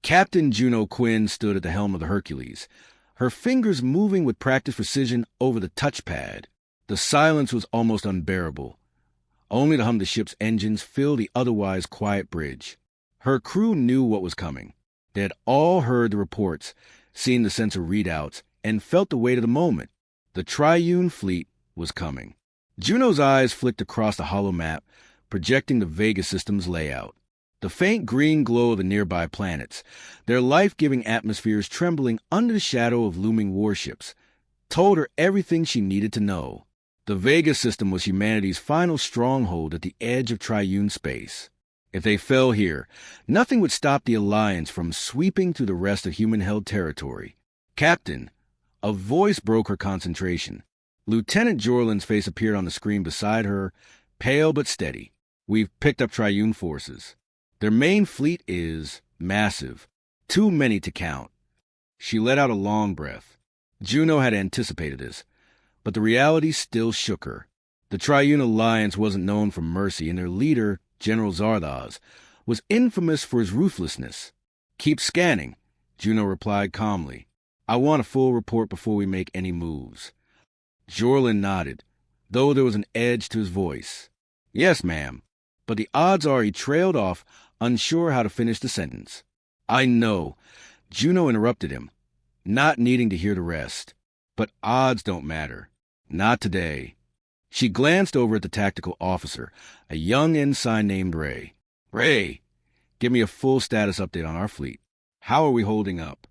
Captain Juno Quinn stood at the helm of the Hercules, her fingers moving with practiced precision over the touchpad. The silence was almost unbearable. Only the hum of the ship's engines filled the otherwise quiet bridge. Her crew knew what was coming. They had all heard the reports, seen the sensor readouts, and felt the weight of the moment. The Triune fleet was coming. Juno's eyes flicked across the hollow map, projecting the Vega system's layout. The faint green glow of the nearby planets, their life-giving atmospheres trembling under the shadow of looming warships, told her everything she needed to know. The Vega system was humanity's final stronghold at the edge of Triune space. If they fell here, nothing would stop the Alliance from sweeping through the rest of human-held territory. Captain, a voice broke her concentration. Lieutenant Jorlin's face appeared on the screen beside her, pale but steady. We've picked up Triune forces. Their main fleet is massive, too many to count. She let out a long breath. Juno had anticipated this, but the reality still shook her. The Triune Alliance wasn't known for mercy, and their leader, General Zardoz, was infamous for his ruthlessness. "Keep scanning," Juno replied calmly. "I want a full report before we make any moves." Jorlin nodded, though there was an edge to his voice. "Yes, ma'am," but the odds are he trailed off, unsure how to finish the sentence. "I know," Juno interrupted him, not needing to hear the rest. "But odds don't matter. Not today." She glanced over at the tactical officer, a young ensign named Ray. "Ray, give me a full status update on our fleet. How are we holding up?"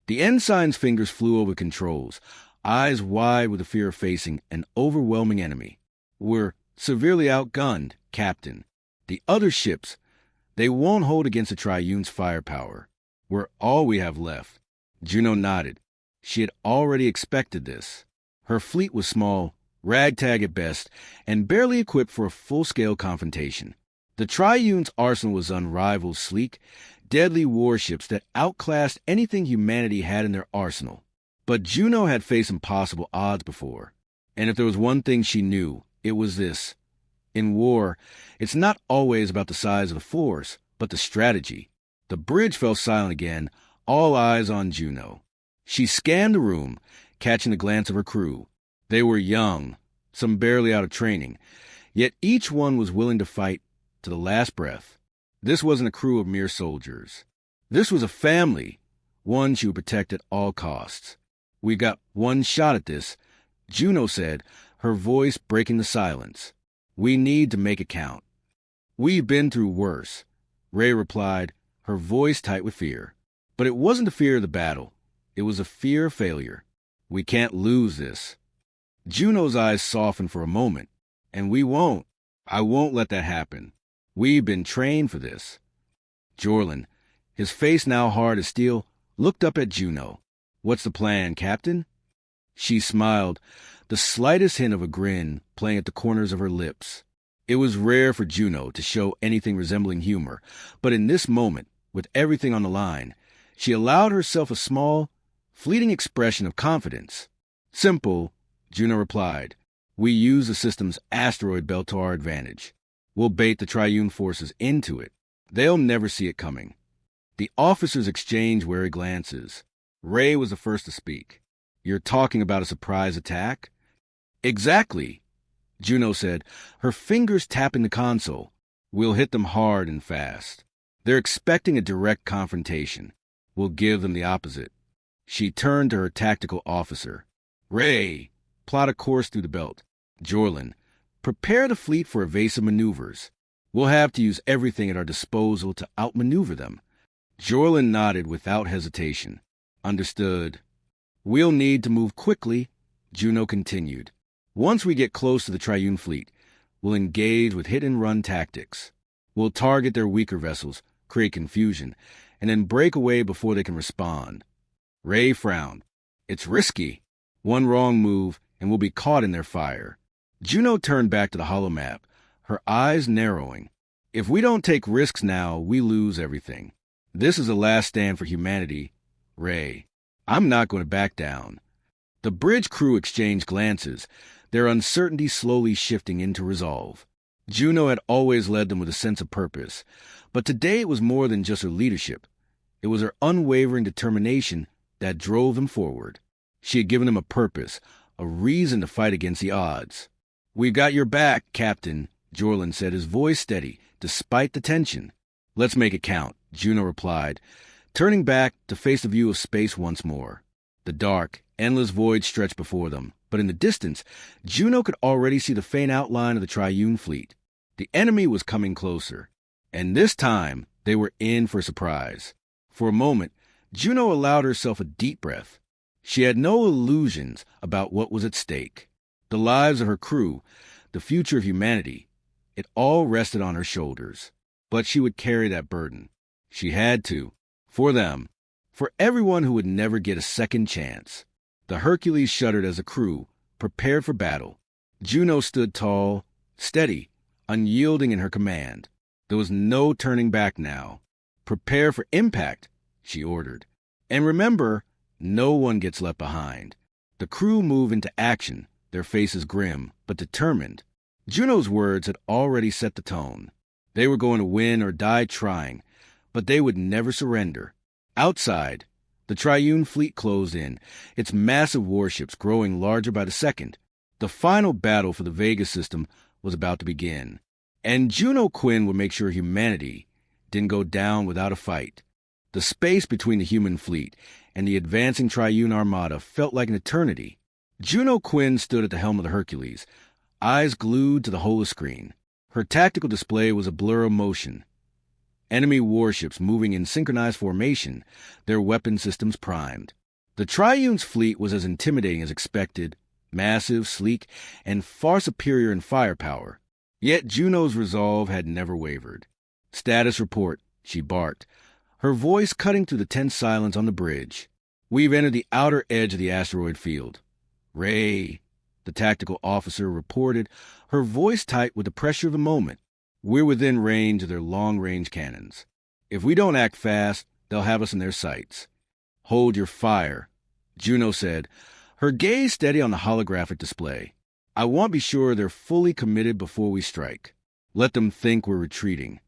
The ensign's fingers flew over controls, eyes wide with the fear of facing an overwhelming enemy. "We're severely outgunned, Captain. The other ships, they won't hold against the Triune's firepower. We're all we have left." Juno nodded. She had already expected this. Her fleet was small, ragtag at best, and barely equipped for a full-scale confrontation. The Triune's arsenal was unrivaled, sleek, deadly warships that outclassed anything humanity had in their arsenal. But Juno had faced impossible odds before, and if there was one thing she knew, it was this. In war, it's not always about the size of the force, but the strategy. The bridge fell silent again, all eyes on Juno. She scanned the room, catching the glance of her crew. They were young, some barely out of training, yet each one was willing to fight to the last breath. This wasn't a crew of mere soldiers. This was a family, one she would protect at all costs. "We got one shot at this," Juno said, her voice breaking the silence. "We need to make it count." "We've been through worse," Ray replied, her voice tight with fear. But it wasn't the fear of the battle. It was a fear of failure. "We can't lose this." Juno's eyes softened for a moment. "And we won't. I won't let that happen. We've been trained for this." Jorlin, his face now hard as steel, looked up at Juno. "What's the plan, Captain?" She smiled, the slightest hint of a grin playing at the corners of her lips. It was rare for Juno to show anything resembling humor, but in this moment, with everything on the line, she allowed herself a small, fleeting expression of confidence. "Simple," Juno replied. "We use the system's asteroid belt to our advantage. We'll bait the Triune forces into it. They'll never see it coming." The officers exchanged wary glances. Ray was the first to speak. "You're talking about a surprise attack?" "Exactly," Juno said, her fingers tapping the console. "We'll hit them hard and fast. They're expecting a direct confrontation. We'll give them the opposite." She turned to her tactical officer. "Ray, plot a course through the belt. Jorlin, prepare the fleet for evasive maneuvers. We'll have to use everything at our disposal to outmaneuver them." Jorlin nodded without hesitation. "Understood." "We'll need to move quickly," Juno continued. "Once we get close to the Triune fleet, we'll engage with hit-and-run tactics. We'll target their weaker vessels, create confusion, and then break away before they can respond." Ray frowned. "It's risky. One wrong move, and we'll be caught in their fire." Juno turned back to the holomap, her eyes narrowing. "If we don't take risks now, we lose everything. This is the last stand for humanity, Ray. I'm not going to back down." The bridge crew exchanged glances, their uncertainty slowly shifting into resolve. Juno had always led them with a sense of purpose, but today it was more than just her leadership. It was her unwavering determination that drove them forward. She had given them a purpose, a reason to fight against the odds. "We've got your back, Captain," Jorlin said, his voice steady, despite the tension. "Let's make it count," Juno replied, turning back to face the view of space once more. The dark, endless void stretched before them, but in the distance, Juno could already see the faint outline of the Triune fleet. The enemy was coming closer, and this time they were in for a surprise. For a moment, Juno allowed herself a deep breath. She had no illusions about what was at stake. The lives of her crew, the future of humanity, it all rested on her shoulders. But she would carry that burden. She had to. For them. For everyone who would never get a second chance. The Hercules shuddered as the crew prepared for battle. Juno stood tall, steady, unyielding in her command. There was no turning back now. "Prepare for impact," she ordered. "And remember, no one gets left behind." The crew moved into action, their faces grim, but determined. Juno's words had already set the tone. They were going to win or die trying, but they would never surrender. Outside, the Triune fleet closed in, its massive warships growing larger by the second. The final battle for the Vega system was about to begin, and Juno Quinn would make sure humanity didn't go down without a fight. The space between the human fleet and the advancing Triune armada felt like an eternity. Juno Quinn stood at the helm of the Hercules, eyes glued to the holoscreen. Her tactical display was a blur of motion. Enemy warships moving in synchronized formation, their weapon systems primed. The Triune's fleet was as intimidating as expected, massive, sleek, and far superior in firepower. Yet Juno's resolve had never wavered. "Status report," she barked, her voice cutting through the tense silence on the bridge. "We've entered the outer edge of the asteroid field." "Ray," the tactical officer reported, her voice tight with the pressure of the moment. "We're within range of their long-range cannons. If we don't act fast, they'll have us in their sights." "Hold your fire," Juno said, her gaze steady on the holographic display. "I want to be sure they're fully committed before we strike. Let them think we're retreating."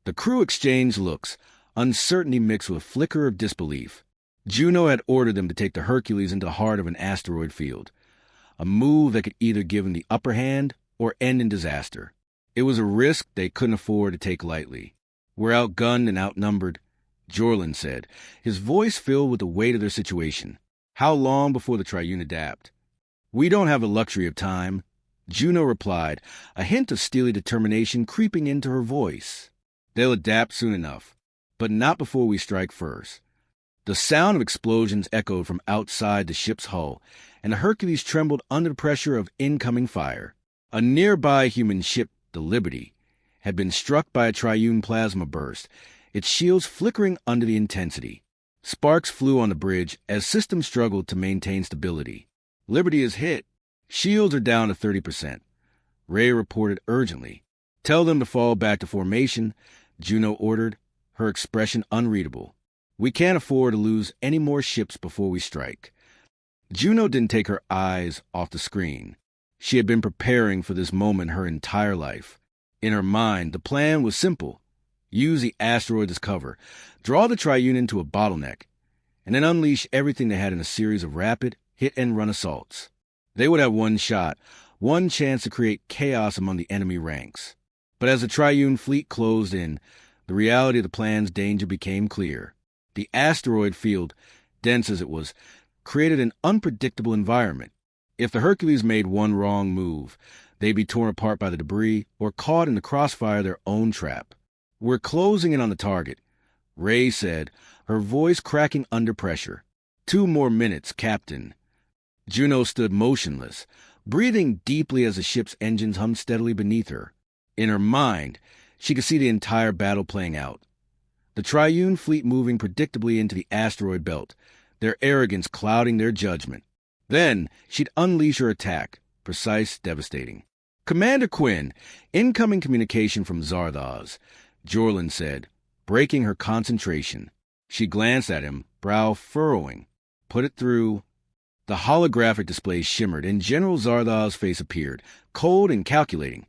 The crew exchanged looks, uncertainty mixed with a flicker of disbelief. Juno had ordered them to take the Hercules into the heart of an asteroid field, a move that could either give them the upper hand or end in disaster. It was a risk they couldn't afford to take lightly. "We're outgunned and outnumbered," Jorlin said, his voice filled with the weight of their situation. "How long before the Triune adapt?" "We don't have the luxury of time," Juno replied, a hint of steely determination creeping into her voice. "They'll adapt soon enough, but not before we strike first." The sound of explosions echoed from outside the ship's hull, and the Hercules trembled under the pressure of incoming fire. A nearby human ship, the Liberty, had been struck by a Triune plasma burst, its shields flickering under the intensity. Sparks flew on the bridge as systems struggled to maintain stability. "Liberty is hit. Shields are down to 30%. Ray reported urgently. "Tell them to fall back to formation," Juno ordered, her expression unreadable. "We can't afford to lose any more ships before we strike." Juno didn't take her eyes off the screen. She had been preparing for this moment her entire life. In her mind, the plan was simple. Use the asteroid as cover, draw the Triune into a bottleneck, and then unleash everything they had in a series of rapid, hit-and-run assaults. They would have one shot, one chance to create chaos among the enemy ranks. But as the Triune fleet closed in, the reality of the plan's danger became clear. The asteroid field, dense as it was, created an unpredictable environment. If the Hercules made one wrong move, they'd be torn apart by the debris or caught in the crossfire of their own trap. "We're closing in on the target," Ray said, her voice cracking under pressure. 2 more minutes, Captain." Juno stood motionless, breathing deeply as the ship's engines hummed steadily beneath her. In her mind, she could see the entire battle playing out. The Triune fleet moving predictably into the asteroid belt, their arrogance clouding their judgment. Then she'd unleash her attack, precise, devastating. "Commander Quinn, incoming communication from Zardoz," Jorlin said, breaking her concentration. She glanced at him, brow furrowing. "Put it through." The holographic display shimmered, and General Zardoz's face appeared, cold and calculating,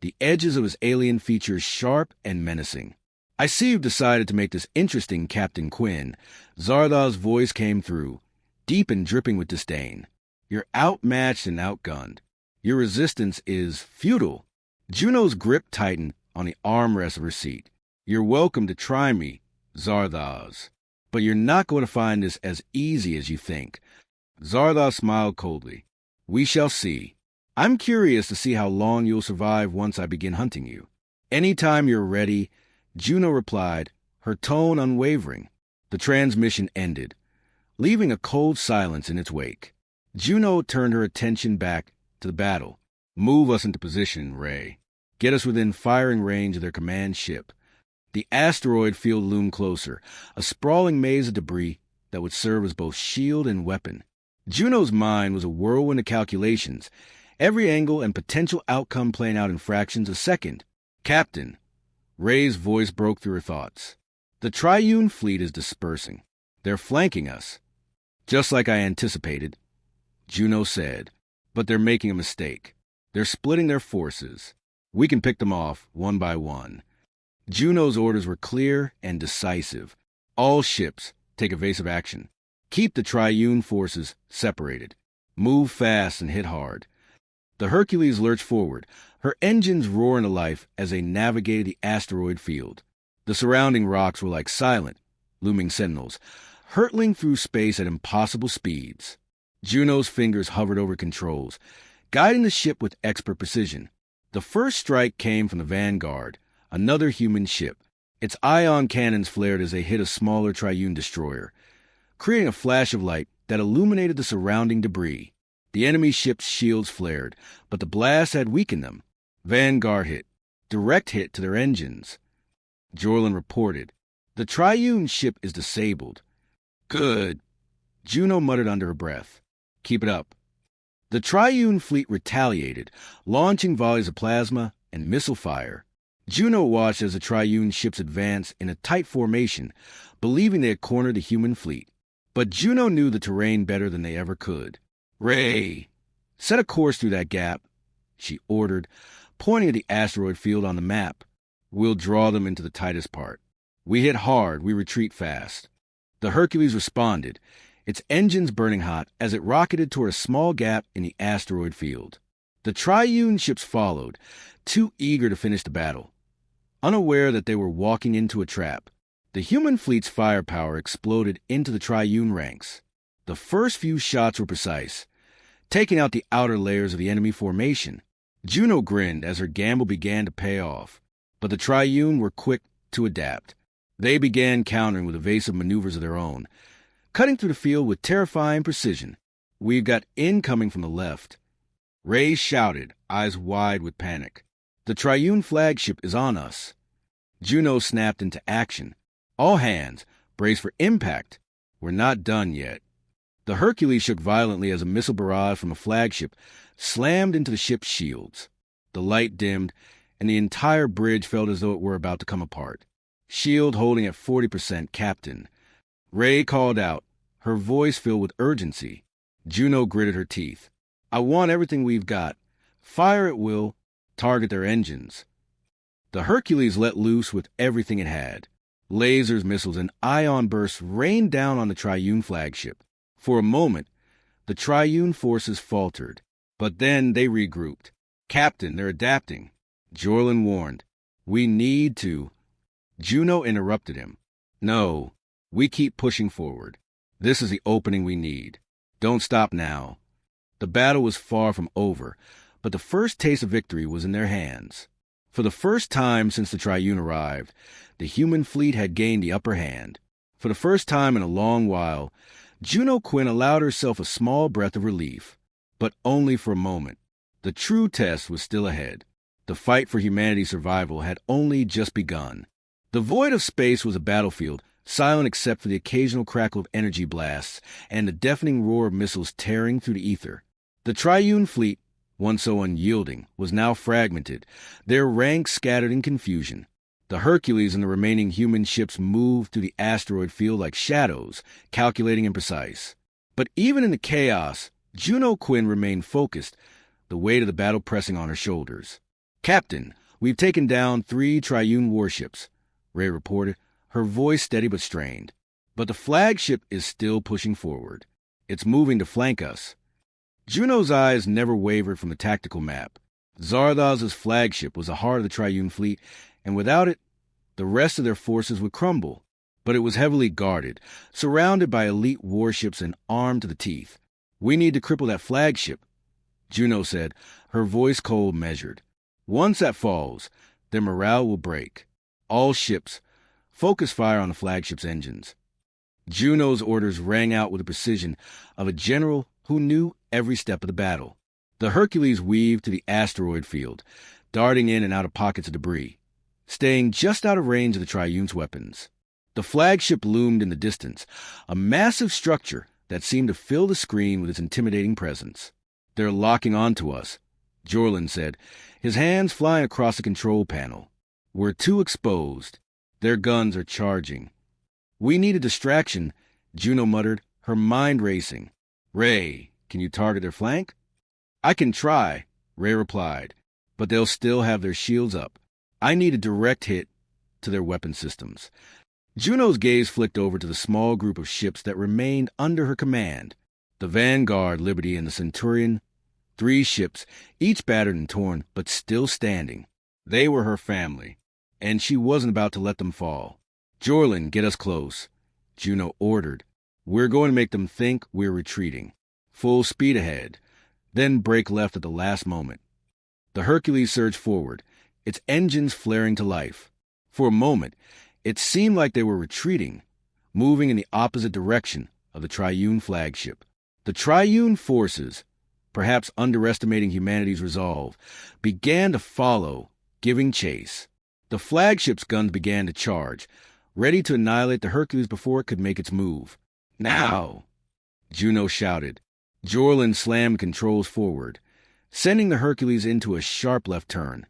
the edges of his alien features sharp and menacing. I see you've decided to make this interesting, Captain Quinn. Zardav's voice came through, deep and dripping with disdain. You're outmatched and outgunned. Your resistance is futile. Juno's grip tightened on the armrest of her seat. You're welcome to try me, Zardav's. But you're not going to find this as easy as you think. Zardav smiled coldly. We shall see. I'm curious to see how long you'll survive once I begin hunting you. Anytime you're ready, Juno replied, her tone unwavering. The transmission ended, leaving a cold silence in its wake. Juno turned her attention back to the battle. Move us into position, Ray. Get us within firing range of their command ship. The asteroid field loomed closer, a sprawling maze of debris that would serve as both shield and weapon. Juno's mind was a whirlwind of calculations, every angle and potential outcome playing out in fractions of a second. Captain, Ray's voice broke through her thoughts. The Triune fleet is dispersing. They're flanking us. Just like I anticipated, Juno said, but they're making a mistake. They're splitting their forces. We can pick them off one by one. Juno's orders were clear and decisive. All ships take evasive action. Keep the Triune forces separated. Move fast and hit hard. The Hercules lurched forward, her engines roaring to life as they navigated the asteroid field. The surrounding rocks were like silent, looming sentinels, hurtling through space at impossible speeds. Juno's fingers hovered over controls, guiding the ship with expert precision. The first strike came from the Vanguard, another human ship. Its ion cannons flared as they hit a smaller Triune destroyer, creating a flash of light that illuminated the surrounding debris. The enemy ship's shields flared, but the blast had weakened them. Vanguard hit. Direct hit to their engines. Jorlin reported. The Triune ship is disabled. Good. Juno muttered under her breath. Keep it up. The Triune fleet retaliated, launching volleys of plasma and missile fire. Juno watched as the Triune ships advanced in a tight formation, believing they had cornered the human fleet. But Juno knew the terrain better than they ever could. Ray, set a course through that gap, she ordered, pointing at the asteroid field on the map. We'll draw them into the tightest part. We hit hard, we retreat fast. The Hercules responded, its engines burning hot as it rocketed toward a small gap in the asteroid field. The Triune ships followed, too eager to finish the battle, unaware that they were walking into a trap. The human fleet's firepower exploded into the Triune ranks. The first few shots were precise, taking out the outer layers of the enemy formation. Juno grinned as her gamble began to pay off, but the Triune were quick to adapt. They began countering with evasive maneuvers of their own, cutting through the field with terrifying precision. We've got incoming from the left. Ray shouted, eyes wide with panic. The Triune flagship is on us. Juno snapped into action. All hands, brace for impact. We're not done yet. The Hercules shook violently as a missile barrage from a flagship slammed into the ship's shields. The light dimmed, and the entire bridge felt as though it were about to come apart. Shield holding at 40%, Captain. Ray called out, her voice filled with urgency. Juno gritted her teeth. I want everything we've got. Fire at will. Target their engines. The Hercules let loose with everything it had. Lasers, missiles, and ion bursts rained down on the Triune flagship. For a moment, the Triune forces faltered, but then they regrouped. Captain, they're adapting. Jorlin warned. We need to. Juno interrupted him. No, we keep pushing forward. This is the opening we need. Don't stop now. The battle was far from over, but the first taste of victory was in their hands. For the first time since the Triune arrived, the human fleet had gained the upper hand. For the first time in a long while, Juno Quinn allowed herself a small breath of relief, but only for a moment. The true test was still ahead. The fight for humanity's survival had only just begun. The void of space was a battlefield, silent except for the occasional crackle of energy blasts and the deafening roar of missiles tearing through the ether. The Triune fleet, once so unyielding, was now fragmented, their ranks scattered in confusion. The Hercules and the remaining human ships moved through the asteroid field like shadows, calculating and precise. But even in the chaos, Juno Quinn remained focused, the weight of the battle pressing on her shoulders. Captain, we've taken down 3 Triune warships. Ray reported, her voice steady but strained. But the flagship is still pushing forward. It's moving to flank us. Juno's eyes never wavered from the tactical map. Zardoz' flagship was the heart of the Triune fleet, and without it, the rest of their forces would crumble. But it was heavily guarded, surrounded by elite warships and armed to the teeth. "We need to cripple that flagship," Juno said, her voice cold measured. "Once that falls, their morale will break. All ships, focus fire on the flagship's engines." Juno's orders rang out with the precision of a general who knew every step of the battle. The Hercules weaved to the asteroid field, darting in and out of pockets of debris, staying just out of range of the Triune's weapons. The flagship loomed in the distance, a massive structure that seemed to fill the screen with its intimidating presence. "They're locking onto us," Jorlin said, his hands flying across the control panel. "We're too exposed. Their guns are charging." "We need a distraction," Juno muttered, her mind racing. "Ray, can you target their flank?" "I can try," Ray replied, "but they'll still have their shields up. I need a direct hit to their weapon systems." Juno's gaze flicked over to the small group of ships that remained under her command. The Vanguard, Liberty, and the Centurion. 3 ships, each battered and torn, but still standing. They were her family, and she wasn't about to let them fall. "Jorlin, get us close," Juno ordered. "We're going to make them think we're retreating. Full speed ahead, then break left at the last moment." The Hercules surged forward, its engines flaring to life. For a moment, it seemed like they were retreating, moving in the opposite direction of the Triune flagship. The Triune forces, perhaps underestimating humanity's resolve, began to follow, giving chase. The flagship's guns began to charge, ready to annihilate the Hercules before it could make its move. "Now!" Juno shouted. Jorlin slammed controls forward, sending the Hercules into a sharp left turn,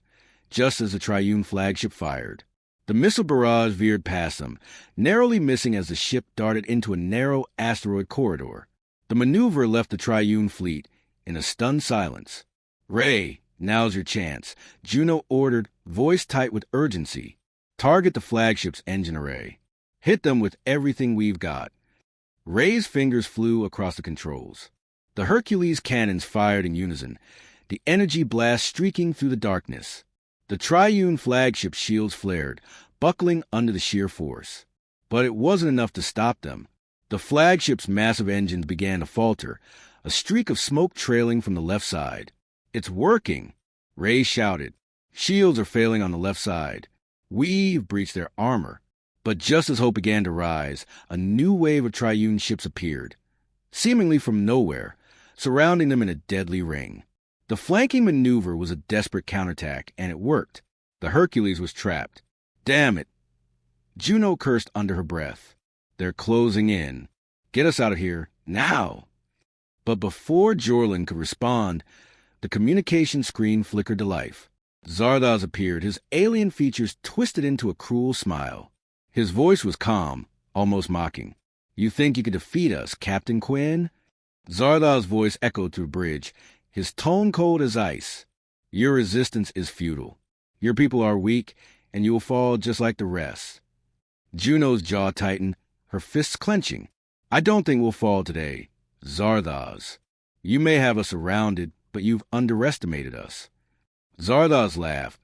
just as the Triune flagship fired. The missile barrage veered past them, narrowly missing as the ship darted into a narrow asteroid corridor. The maneuver left the Triune fleet in a stunned silence. "Ray, now's your chance," Juno ordered, voice tight with urgency. "Target the flagship's engine array. Hit them with everything we've got." Ray's fingers flew across the controls. The Hercules cannons fired in unison, the energy blast streaking through the darkness. The Triune flagship shields flared, buckling under the sheer force. But it wasn't enough to stop them. The flagship's massive engines began to falter, a streak of smoke trailing from the left side. "It's working!" Ray shouted. "Shields are failing on the left side. We've breached their armor." But just as hope began to rise, a new wave of Triune ships appeared, seemingly from nowhere, surrounding them in a deadly ring. The flanking maneuver was a desperate counterattack, and it worked. The Hercules was trapped. "Damn it!" Juno cursed under her breath. "They're closing in. Get us out of here, now!" But before Jorlin could respond, the communication screen flickered to life. Zardoz appeared, his alien features twisted into a cruel smile. His voice was calm, almost mocking. "You think you could defeat us, Captain Quinn?" Zardoz's voice echoed through the bridge, his tone cold as ice. "Your resistance is futile. Your people are weak, and you will fall just like the rest." Juno's jaw tightened, her fists clenching. "I don't think we'll fall today, Zardoz. You may have us surrounded, but you've underestimated us." Zardoz laughed,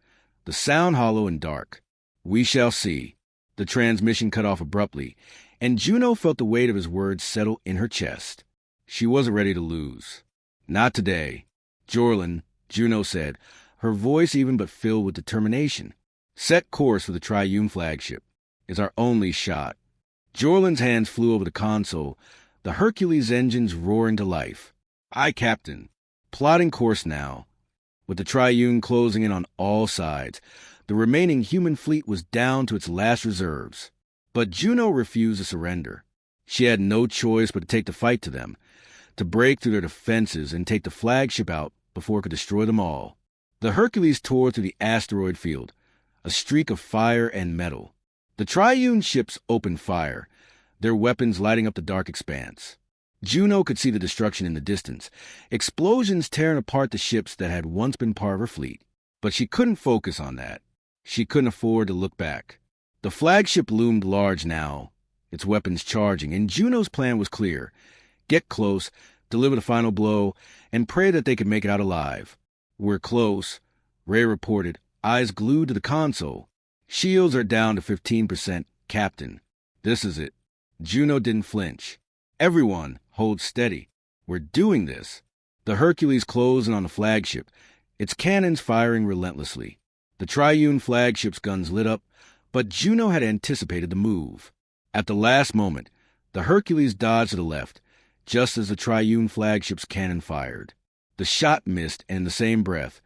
the sound hollow and dark. "We shall see." The transmission cut off abruptly, and Juno felt the weight of his words settle in her chest. She wasn't ready to lose. "Not today." "Jorlin," Juno said, her voice even but filled with determination. "Set course for the Triune flagship. It's our only shot." Jorlin's hands flew over the console, the Hercules engines roaring to life. "Aye, Captain." Plotting course now. With the Triune closing in on all sides, the remaining human fleet was down to its last reserves. But Juno refused to surrender. She had no choice but to take the fight to them, to break through their defenses and take the flagship out before it could destroy them all. The Hercules tore through the asteroid field, a streak of fire and metal. The Triune ships opened fire, their weapons lighting up the dark expanse. Juno could see the destruction in the distance, explosions tearing apart the ships that had once been part of her fleet. But she couldn't focus on that. She couldn't afford to look back. The flagship loomed large now, its weapons charging, and Juno's plan was clear. Get close, deliver the final blow, and pray that they could make it out alive. We're close, Ray reported, eyes glued to the console. Shields are down to 15%, Captain. This is it. Juno didn't flinch. Everyone, hold steady. We're doing this. The Hercules closed in on the flagship, its cannons firing relentlessly. The Triune flagship's guns lit up, but Juno had anticipated the move. At the last moment, the Hercules dodged to the left, just as the Triune flagship's cannon fired. The shot missed, and in the same breath,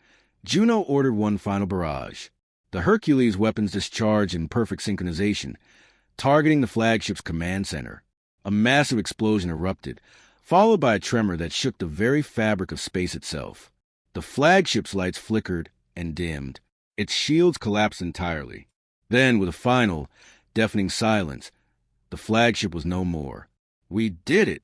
Juno ordered one final barrage. The Hercules weapons discharged in perfect synchronization, targeting the flagship's command center. A massive explosion erupted, followed by a tremor that shook the very fabric of space itself. The flagship's lights flickered and dimmed. Its shields collapsed entirely. Then, with a final, deafening silence, the flagship was no more. "We did it!"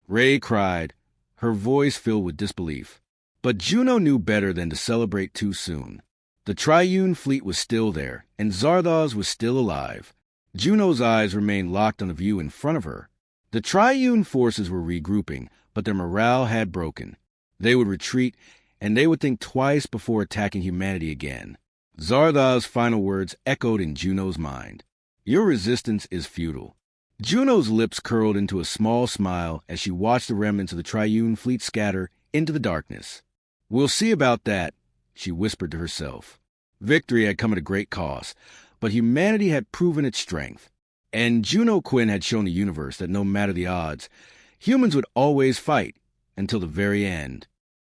Ray cried, her voice filled with disbelief. But Juno knew better than to celebrate too soon. The Triune fleet was still there, and Zardoz was still alive. Juno's eyes remained locked on the view in front of her. The Triune forces were regrouping, but their morale had broken. They would retreat, and they would think twice before attacking humanity again. Zardoz's final words echoed in Juno's mind. "Your resistance is futile." Juno's lips curled into a small smile as she watched the remnants of the Triune fleet scatter into the darkness. "We'll see about that," she whispered to herself. Victory had come at a great cost, but humanity had proven its strength. And Juno Quinn had shown the universe that no matter the odds, humans would always fight until the very end.